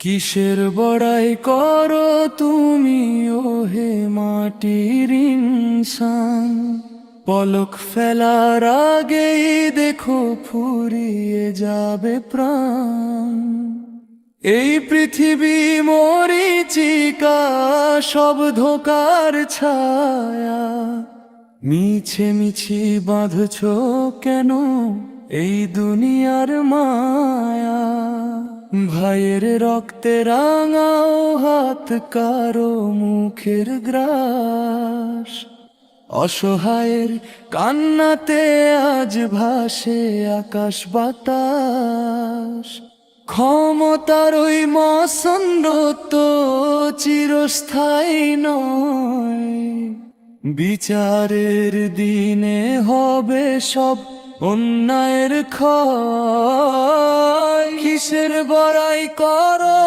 কিসের বড়াই করো তুমি ওহে মাটির ইনসান, পলক ফেলার আগেই দেখো ফুরিয়ে যাবে প্রাণ। এই পৃথিবী মরীচিকা, সব ধোকার ছায়া, মিছে মিছি বাঁধছ কেন এই দুনিয়ার মায়া। ভাইয়ের রক্তে রাঙাও হাত, কারো মুখের গ্রাস, অসহায়ের কান্নাতে আজ ভাসে আকাশ বাতাস। ক্ষমতার ওই মসনরত চিরস্থায়ী নয়, বিচারের দিনে হবে সব অন্যায়ের ক্ষয়। কিসের বড়াই করো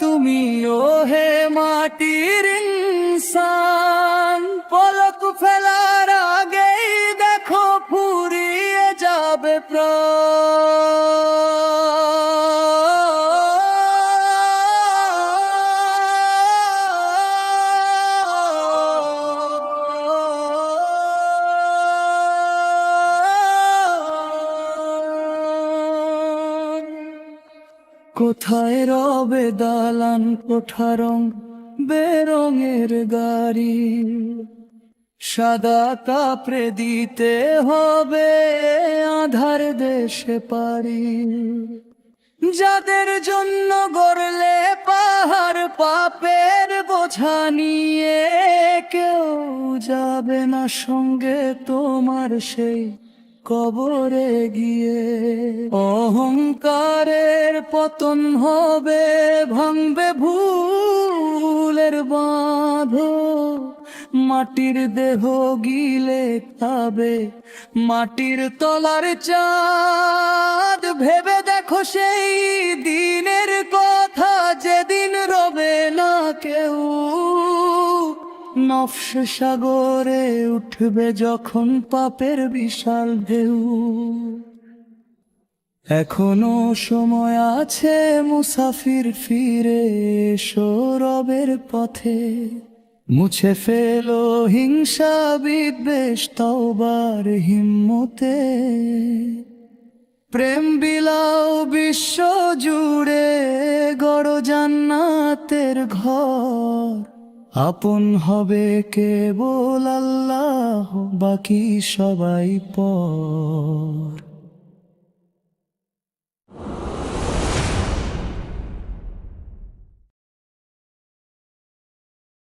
তুমি ওহে মাটির ইনসান, পলক ফেলার আগেই দেখো ফুরিয়ে যাবে প্রাণ। কোথায় রবে দালান কোঠা, রং বেরঙের গাড়ি, সাদা কাপড়ে দিতে হবে আধার দেশে পারি। যাদের জন্য গড়লে পাহাড়, পাপের বোঝা নিয়ে কেউ যাবে না সঙ্গে তোমার সেই কবরে গিয়ে। অহংকারের পতন হবে, ভাঙবে ভুলের বাঁধ, মাটির দেহ গিলে খাবে মাটির তলার চাঁদ। ভেবে দেখো সেই দিনের কথা, যেদিন রবে না কেউ, নফস সাগরে উঠবে যখন পাপের বিশাল ঢেউ। এখনো সময় আছে মুসাফির, ফিরে এসো রবের পথে। মুছে ফেলো হিংসা বিদ্বেষ তওবার হিম্মতে। প্রেম বিলাও বিশ্ব জুড়ে, গড়ো জান্নাতের ঘর। আপন হবে কেবল আল্লাহ, বাকি সবাই পর।